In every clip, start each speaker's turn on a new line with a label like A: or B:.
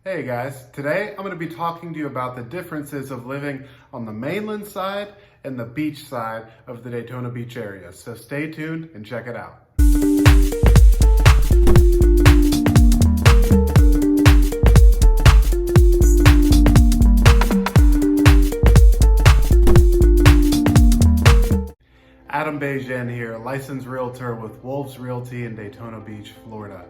A: Hey guys, today I'm going to be talking to you about the differences of living on the mainland side and the beach side of the Daytona Beach area. So stay tuned and check it out. Adam Bégin here, licensed realtor with Wolves Realty in Daytona Beach, Florida.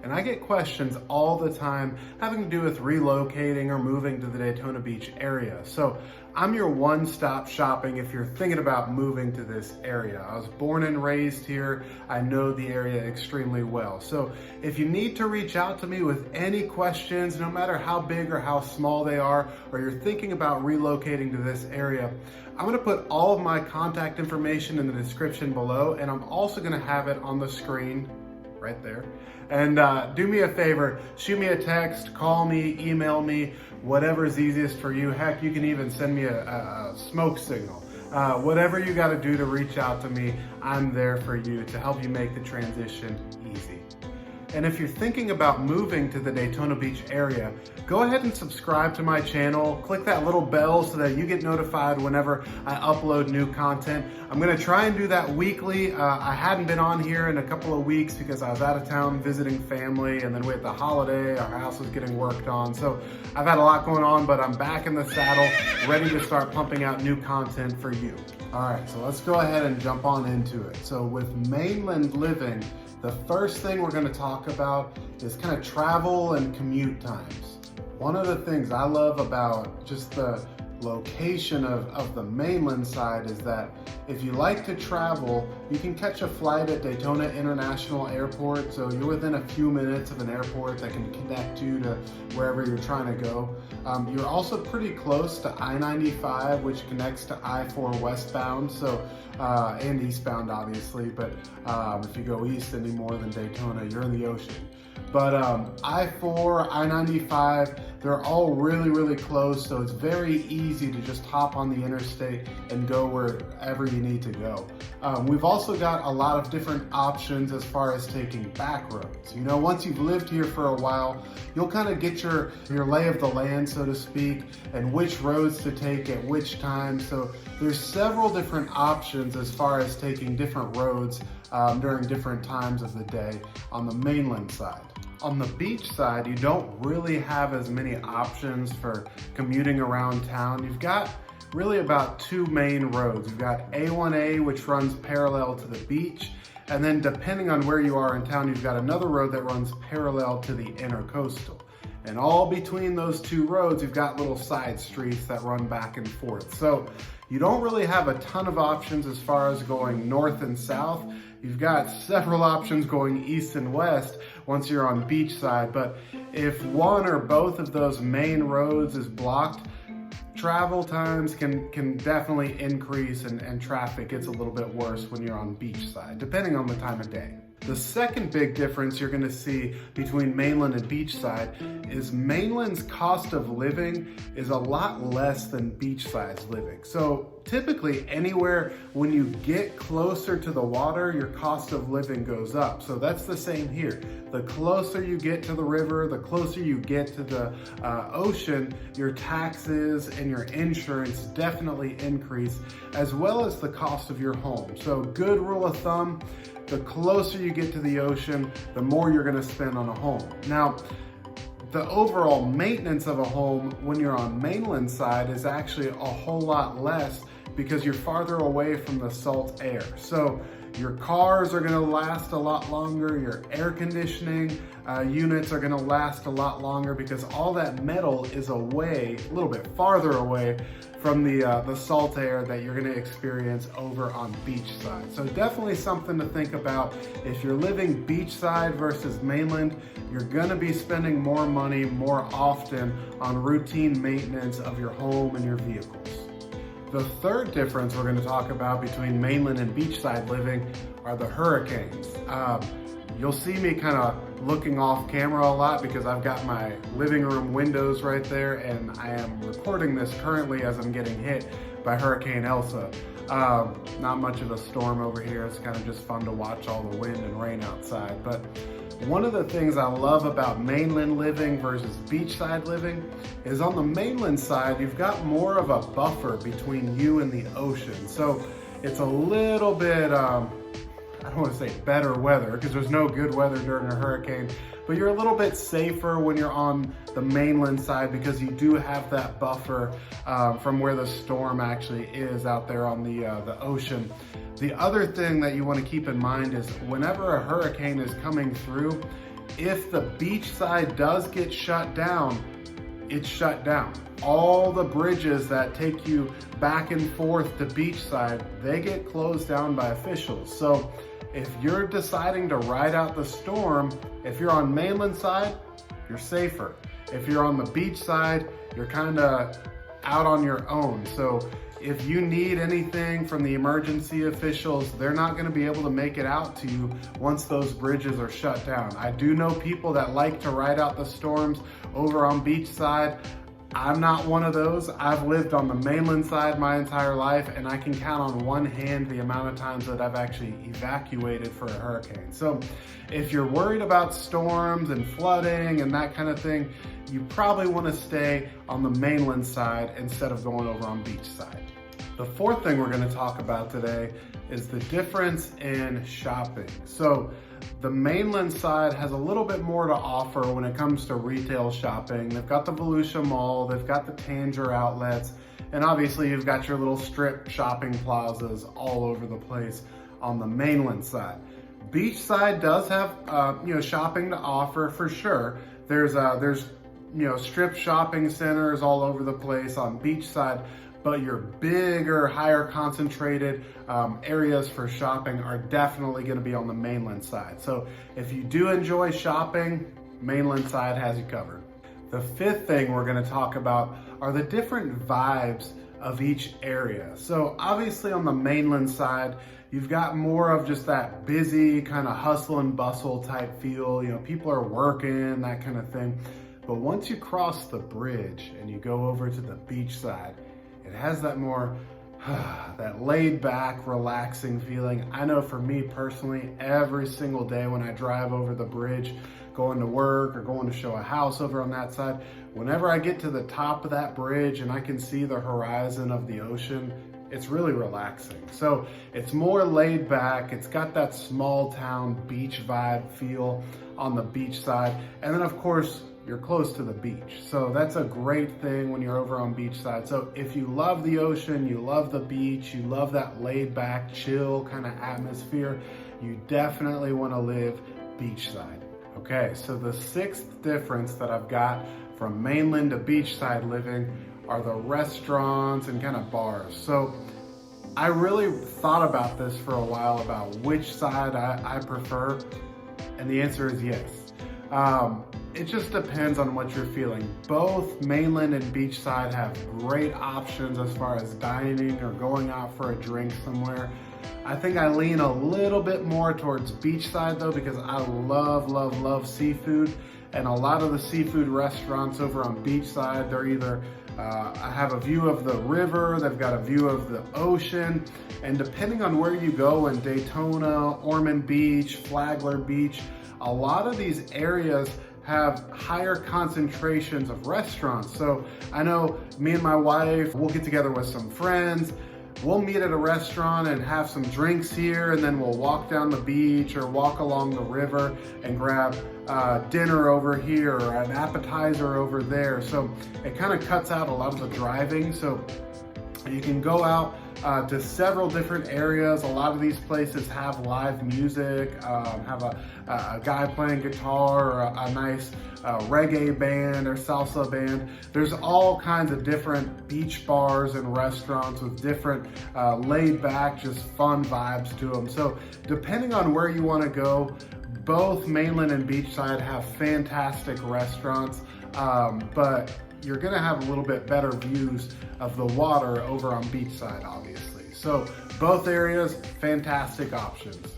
A: And I get questions all the time having to do with relocating or moving to the Daytona Beach area. So I'm your one-stop shopping if you're thinking about moving to this area. I was born and raised here. I know the area extremely well. So if you need to reach out to me with any questions, no matter how big or how small they are, or you're thinking about relocating to this area, I'm gonna put all of my contact information in the description below, and I'm also gonna have it on the screen right there. And do me a favor, shoot me a text, call me, email me, whatever's easiest for you. Heck, you can even send me a smoke signal. Whatever you gotta do to reach out to me, I'm there for you to help you make the transition easy. And if you're thinking about moving to the Daytona Beach area, go ahead and subscribe to my channel. Click that little bell so that you get notified whenever I upload new content. I'm gonna try and do that weekly. I hadn't been on here in a couple of weeks because I was out of town visiting family, and then we had the holiday, our house was getting worked on. So I've had a lot going on, but I'm back in the saddle, ready to start pumping out new content for you. All right, so let's go ahead and jump on into it. So with mainland living, the first thing we're gonna talk about is kind of travel and commute times. One of the things I love about just the location of the mainland side is that if you like to travel, you can catch a flight at Daytona International Airport. So you're within a few minutes of an airport that can connect you to wherever you're trying to go. You're also pretty close to I-95, which connects to I-4 westbound, so and eastbound obviously, but if you go east any more than Daytona, you're in the ocean. But I-4, I-95, they're all really close, so it's very easy to just hop on the interstate and go wherever you need to go. We've also got a lot of different options as far as taking back roads. You know, once you've lived here for a while, you'll kind of get your lay of the land, so to speak, and which roads to take at which time. So there's several different options as far as taking different roads during different times of the day on the mainland side. On the beach side, you don't really have as many options for commuting around town. You've got really about two main roads. You've got A1A, which runs parallel to the beach, and then depending on where you are in town, you've got another road that runs parallel to the intercoastal. And all between those two roads, you've got little side streets that run back and forth. So you don't really have a ton of options as far as going north and south. You've got several options going east and west once you're on Beachside, but if one or both of those main roads is blocked, travel times can definitely increase and traffic gets a little bit worse when you're on Beachside, depending on the time of day. The second big difference you're gonna see between mainland and beachside is mainland's cost of living is a lot less than beachside's living. So typically anywhere when you get closer to the water, your cost of living goes up. So that's the same here. The closer you get to the river, the closer you get to the ocean, your taxes and your insurance definitely increase, as well as the cost of your home. So good rule of thumb, the closer you get to the ocean, the more you're gonna spend on a home. Now, the overall maintenance of a home when you're on mainland side is actually a whole lot less because you're farther away from the salt air. So your cars are gonna last a lot longer, your air conditioning units are gonna last a lot longer because all that metal is away, a little bit farther away from the salt air that you're gonna experience over on beachside. So definitely something to think about. If you're living beachside versus mainland, you're gonna be spending more money more often on routine maintenance of your home and your vehicles. The third difference we're going to talk about between mainland and beachside living are the hurricanes. You'll see me kind of looking off camera a lot because I've got my living room windows right there, and I am recording this currently as I'm getting hit by Hurricane Elsa. Not much of a storm over here. It's kind of just fun to watch all the wind and rain outside. But One of the things I love about mainland living versus beachside living is on the mainland side, you've got more of a buffer between you and the ocean. So it's a little bit, I don't want to say better weather because there's no good weather during a hurricane, but you're a little bit safer when you're on the mainland side because you do have that buffer from where the storm actually is out there on the ocean. The other thing that you want to keep in mind is whenever a hurricane is coming through, if the beach side does get shut down, it's shut down. All the bridges that take you back and forth to beachside, they get closed down by officials. So if you're deciding to ride out the storm, if you're on mainland side, you're safer. If you're on the beach side, you're kind of out on your own. So if you need anything from the emergency officials, they're not going to be able to make it out to you once those bridges are shut down. I do know people that like to ride out the storms over on beachside. I'm not one of those. I've lived on the mainland side my entire life, and I can count on one hand the amount of times that I've actually evacuated for a hurricane. So if you're worried about storms and flooding and that kind of thing, you probably want to stay on the mainland side instead of going over on beachside. The fourth thing we're going to talk about today is the difference in shopping. So the mainland side has a little bit more to offer when it comes to retail shopping. They've got the Volusia Mall, they've got the Tanger outlets, and obviously you've got your little strip shopping plazas all over the place on the mainland side. Beachside does have shopping to offer for sure. There's strip shopping centers all over the place on beachside, but your bigger, higher concentrated areas for shopping are definitely gonna be on the mainland side. So if you do enjoy shopping, mainland side has you covered. The fifth thing we're gonna talk about are the different vibes of each area. So obviously on the mainland side, you've got more of just that busy kind of hustle and bustle type feel. People are working, that kind of thing. But once you cross the bridge and you go over to the beach side, it has that more, that laid back, relaxing feeling. I know for me personally, every single day when I drive over the bridge, going to work or going to show a house over on that side, whenever I get to the top of that bridge and I can see the horizon of the ocean, it's really relaxing. So it's more laid back. It's got that small town beach vibe feel on the beach side. And then of course, you're close to the beach. So that's a great thing when you're over on beachside. So if you love the ocean, you love the beach, you love that laid back, chill kind of atmosphere, you definitely want to live beachside. Okay, so the sixth difference that I've got from mainland to beachside living are the restaurants and kind of bars. So I really thought about this for a while about which side I prefer, and the answer is yes. It just depends on what you're feeling. Both mainland and beachside have great options as far as dining or going out for a drink somewhere. I think I lean a little bit more towards beachside though, because I love seafood. And a lot of the seafood restaurants over on beachside, they're either have a view of the river, they've got a view of the ocean, and depending on where you go in Daytona, Ormond Beach, Flagler Beach, a lot of these areas have higher concentrations of restaurants. So I know me and my wife, we'll get together with some friends, we'll meet at a restaurant and have some drinks here, and then we'll walk down the beach or walk along the river and grab dinner over here or an appetizer over there. So it kind of cuts out a lot of the driving. So you can go out to several different areas. A lot of these places have live music, have a guy playing guitar, or a nice reggae band or salsa band. There's all kinds of different beach bars and restaurants with different laid back, just fun vibes to them. So depending on where you want to go, both mainland and beachside have fantastic restaurants, but you're gonna have a little bit better views of the water over on beachside, obviously. So both areas, fantastic options.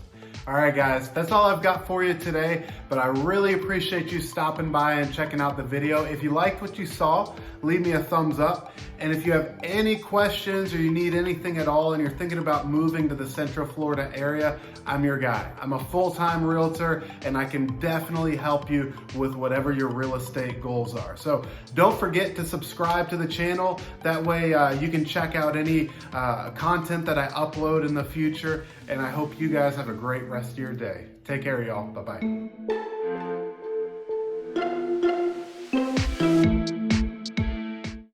A: All right, guys, that's all I've got for you today. But I really appreciate you stopping by and checking out the video. If you liked what you saw, leave me a thumbs up. And if you have any questions or you need anything at all and you're thinking about moving to the Central Florida area, I'm your guy. I'm a full-time realtor and I can definitely help you with whatever your real estate goals are. So don't forget to subscribe to the channel. That way you can check out any content that I upload in the future. And I hope you guys have a great rest of your day. Take care, y'all. Bye-bye.